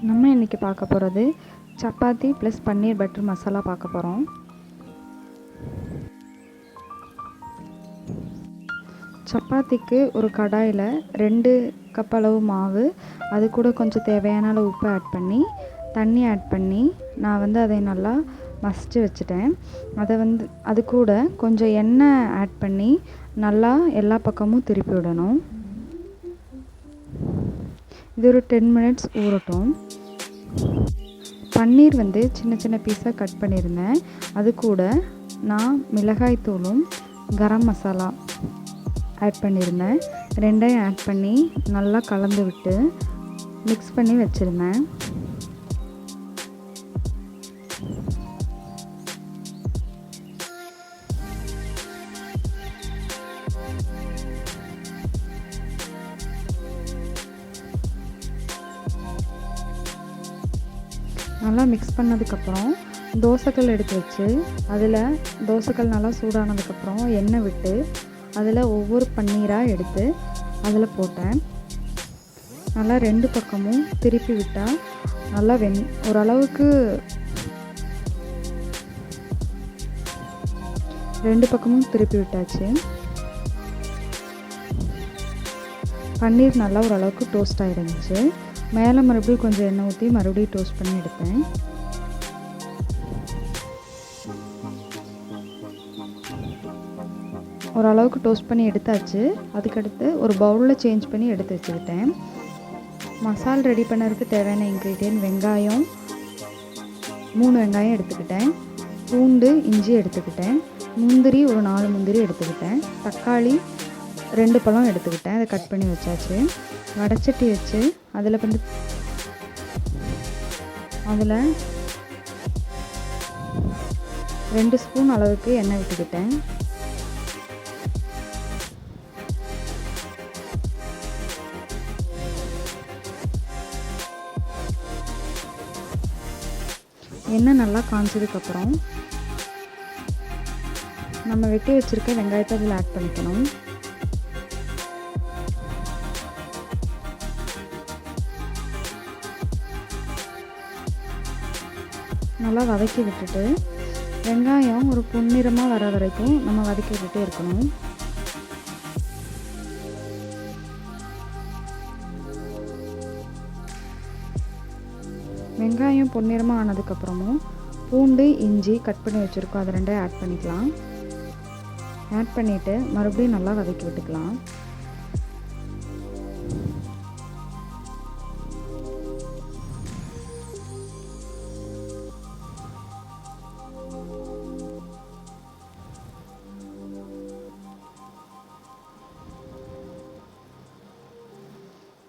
நம்ம இன்றைக்கி பார்க்க போகிறது சப்பாத்தி ப்ளஸ் பன்னீர் பட்டர் மசாலா பார்க்க போகிறோம். சப்பாத்திக்கு ஒரு கடாயில் 2 கப் அளவு மாவு, அது கூட கொஞ்சம் தேவையான அளவு உப்பு ஆட் பண்ணி தண்ணி ஆட் பண்ணி நான் அதை நல்லா மசிச்சு வச்சுட்டேன். அது கூட கொஞ்சம் எண்ணெய் ஆட் பண்ணி நல்லா எல்லா பக்கமும் திருப்பி விடணும். இது ஒரு 10 மினிட்ஸ் ஊறட்டும். பன்னீர் சின்ன சின்ன பீஸாக கட் பண்ணியிருந்தேன். அது கூட நான் மிளகாய் தூளும் கரம் மசாலா ஆட் பண்ணியிருந்தேன். ரெண்டையும் ஆட் பண்ணி நல்லா கலந்து விட்டு மிக்ஸ் பண்ணி வச்சுருந்தேன். நல்லா மிக்ஸ் பண்ணதுக்கப்புறம் தோசைக்கல் எடுத்து வச்சு அதில் தோசைக்கல் நல்லா சூடானதுக்கப்புறம் எண்ணெய் விட்டு அதில் ஒவ்வொரு பன்னீராக எடுத்து அதில் போட்டேன். நல்லா 2 பக்கமும் திருப்பி விட்டால் நல்லா ஓரளவுக்கு 2 பக்கமும் திருப்பி விட்டாச்சு. பன்னீர் நல்லா ஓரளவுக்கு டோஸ்ட் ஆகிருந்துச்சு. மேலே மறுபடியும் கொஞ்சம் எண்ணெய் ஊற்றி மறுபடியும் டோஸ்ட் பண்ணி எடுத்தேன். ஓரளவுக்கு டோஸ்ட் பண்ணி எடுத்தாச்சு. அதுக்கடுத்து ஒரு பவுலில் சேஞ்ச் பண்ணி எடுத்து வச்சுக்கிட்டேன். மசால் ரெடி பண்ணுறதுக்கு தேவையான இன்க்ரீடியன்ட் வெங்காயம் 3 வெங்காயம் எடுத்துக்கிட்டேன், பூண்டு இஞ்சி எடுத்துக்கிட்டேன், முந்திரி ஒரு 4 முந்திரி எடுத்துக்கிட்டேன், தக்காளி 2 பழம் எடுத்துக்கிட்டேன். அதை கட் பண்ணி வச்சாச்சு. வடைச்சட்டி வச்சு அதில் 2 ஸ்பூன் அளவுக்கு எண்ணெய் விட்டுக்கிட்டேன். எண்ணெய் நல்லா காய்ச்சதுக்கப்புறம் நம்ம வெட்டி வச்சுருக்க வெங்காயத்தை அதில் ஆட் பண்ணிக்கணும். நல்லா வதக்கி விட்டுட்டு வெங்காயம் ஒரு பொன்னிறமாக வர வரைக்கும் நம்ம வதக்கி விட்டுட்டே இருக்கணும். வெங்காயம் பொன்னிறமாக ஆனதுக்கப்புறமும் பூண்டு இஞ்சி கட் பண்ணி வச்சுருக்கோம், அதை 2 ஆட் பண்ணிக்கலாம். ஆட் பண்ணிவிட்டு மறுபடியும் நல்லா வதக்கி விட்டுக்கலாம்.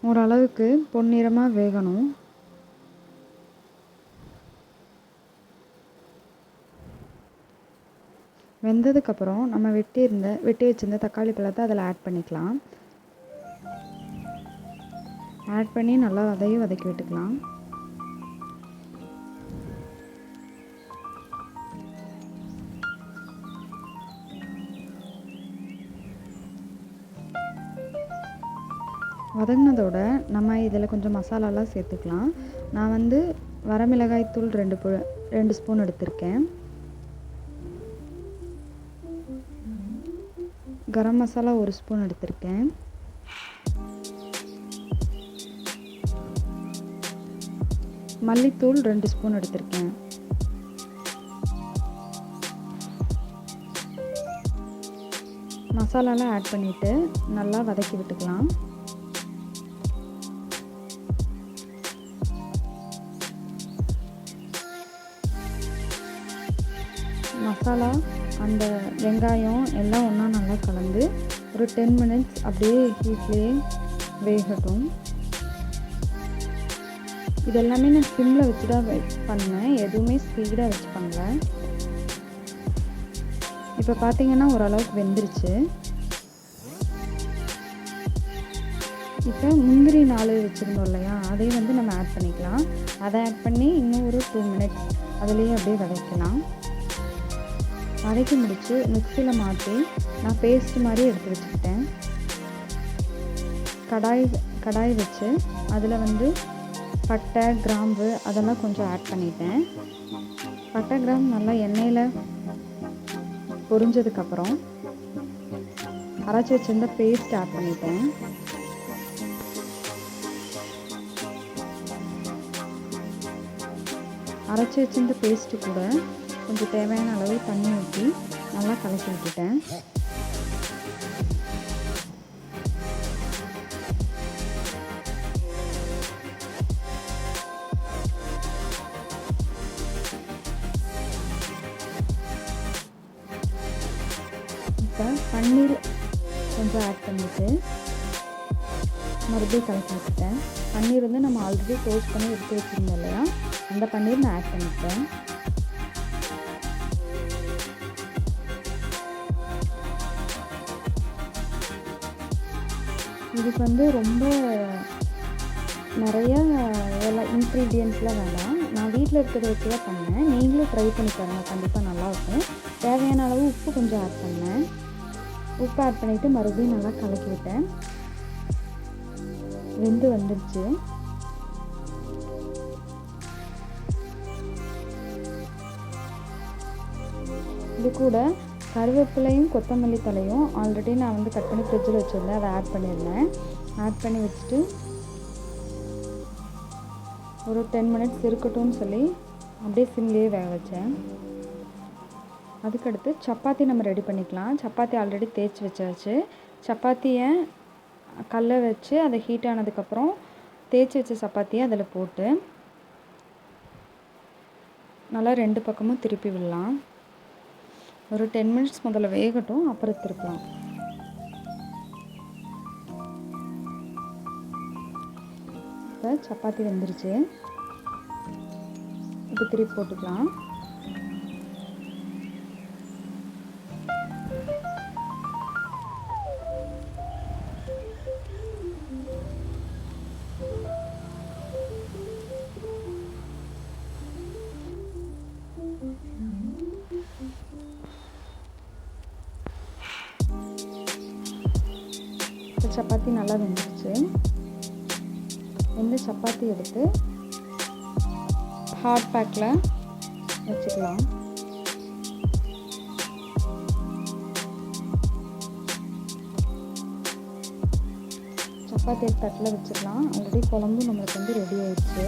ஓரளவுக்கு பொன்னிறமாக வேகணும். வெந்ததுக்கப்புறம் நம்ம வெட்டி வச்சுருந்த தக்காளி பழத்தை அதில் ஆட் பண்ணிக்கலாம். ஆட் பண்ணி நல்லா அதையும் வதக்கி விட்டுக்கலாம். வதங்கினதோட நம்ம இதில் கொஞ்சம் மசாலாலாம் சேர்த்துக்கலாம். நான் வரமிளகாய் தூள் 2 ஸ்பூன் எடுத்திருக்கேன். கரம் மசாலா 1 ஸ்பூன் எடுத்திருக்கேன். மல்லித்தூள் 2 ஸ்பூன் எடுத்திருக்கேன். மசாலாலாம் ஆட் பண்ணிவிட்டு நல்லா வதக்கி விட்டுக்கலாம். மசாலா அந்த வெங்காயம் எல்லாம் ஒன்றா நல்லா கலந்து ஒரு 10 மினிட்ஸ் அப்படியே ஹீட்லேயே வேகட்டும். இதெல்லாமே நான் சிம்மில் வச்சு தான் பண்ணேன், எதுவுமே ஸ்பீடாக வச்சு பண்ணல. இப்போ பார்த்தீங்கன்னா ஓரளவுக்கு வெந்துருச்சு. இப்போ முந்திரி 4 வச்சுருந்தோம் இல்லையா, அதையும் நம்ம ஆட் பண்ணிக்கலாம். அதை ஆட் பண்ணி இன்னும் ஒரு 2 மினிட்ஸ் அதுலேயே அப்படியே வதக்கலாம். வதக்கி முடித்து மிக்சியில் மாற்றி நான் பேஸ்ட் மாதிரி எடுத்து வச்சுக்கிட்டேன். கடாய் வச்சு அதில் பட்டை, கிராம்பு அதெல்லாம் கொஞ்சம் ஆட் பண்ணிட்டேன். பட்டை, கிராம்பு நல்லா எண்ணெயில் பொரிஞ்சதுக்கப்புறம் அரைச்சி வச்சிருந்த பேஸ்ட் ஆட் பண்ணிட்டேன். அரைச்சி வச்சிருந்த பேஸ்ட்டு கூட கொஞ்சம் தேவையான அளவு தண்ணி ஊற்றி நல்லா கலக்கி விட்டுட்டேன். இப்போ பன்னீர் கொஞ்சம் ஆட் பண்ணிவிட்டு மறுபடியும் கலக்கி விட்டுட்டேன். பன்னீர் வந்து நம்ம ஆல்ரெடி டோஸ்ட் பண்ணி எடுத்து வச்சுருந்தோம் இல்லையா, அந்த பன்னீர் நான் ஆட் பண்ணிட்டேன். இதுக்கு வந்து ரொம்ப நிறைய இன்க்ரீடியன்ட்ஸ்லாம் வேண்டாம். நான் வீட்டில் இருக்கிறத வச்சு தான் பண்ணேன். நீங்களும் ட்ரை பண்ணி பாருங்கள், கண்டிப்பாக நல்லாயிருக்கும். தேவையான அளவு உப்பு கொஞ்சம் ஆட் பண்ணேன். உப்பு ஆட் பண்ணிவிட்டு மறுபடியும் நல்லா கலக்கி விட்டேன். வெந்து வந்துடுச்சு. இது கூட கருவேப்பிலையும் கொத்தமல்லி தலையும் ஆல்ரெடி நான் வந்து கட் பண்ணி ஃப்ரிட்ஜில் வச்சுருந்தேன், அதை ஆட் பண்ணியிருந்தேன். ஆட் பண்ணி வச்சுட்டு ஒரு 10 மினிட்ஸ் இருக்கட்டும்னு சொல்லி அப்படியே சிம்லேயே வேக வச்சேன். அதுக்கடுத்து சப்பாத்தி நம்ம ரெடி பண்ணிக்கலாம். சப்பாத்தி ஆல்ரெடி தேய்ச்சி வச்சாச்சு. சப்பாத்தியை கல்லை வச்சு அதை ஹீட் ஆனதுக்கப்புறம் தேய்ச்சி வச்ச சப்பாத்தியை அதில் போட்டு நல்லா 2 பக்கமும் திருப்பி விடலாம். ஒரு 10 மினிட்ஸ் முதல்ல வேகட்டும், அப்புறம் திருப்பலாம். இப்போ சப்பாத்தி வெந்துருச்சு. இப்போ திருப்பி போட்டுக்கலாம். சப்பாத்தி நல்லா வெந்துருச்சு. இந்த சப்பாத்தி எடுத்து ஹாட் பேக்கில் வச்சுக்கலாம். சப்பாத்தி தட்டில் வச்சுக்கலாம். ஆல்ரெடி குழம்பு நம்மளுக்கு வந்து ரெடி ஆயிடுச்சு.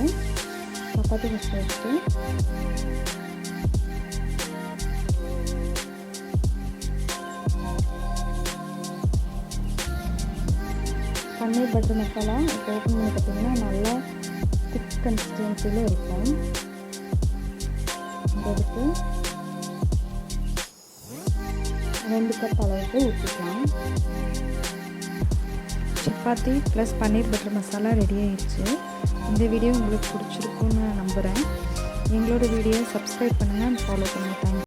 சப்பாத்தி ஃபஸ்ட்டு வச்சுட்டு பன்னீர் பட்டர் மசாலா இப்போ ஓப்பன் பண்ணி பார்த்திங்கன்னா நல்லா திக் கன்சிஸ்டன்சியில் இருக்கும். எடுத்து 2 கப் அளவுக்கு ஊற்றிக்கலாம். சப்பாத்தி ப்ளஸ் பன்னீர் பட்டர் மசாலா ரெடி ஆயிடுச்சு. இந்த வீடியோ உங்களுக்கு பிடிச்சிருக்குன்னு நம்புகிறேன். எங்களோட வீடியோ சப்ஸ்கிரைப் பண்ணுங்கள், ஃபாலோ பண்ணுங்கள். தேங்க்யூ.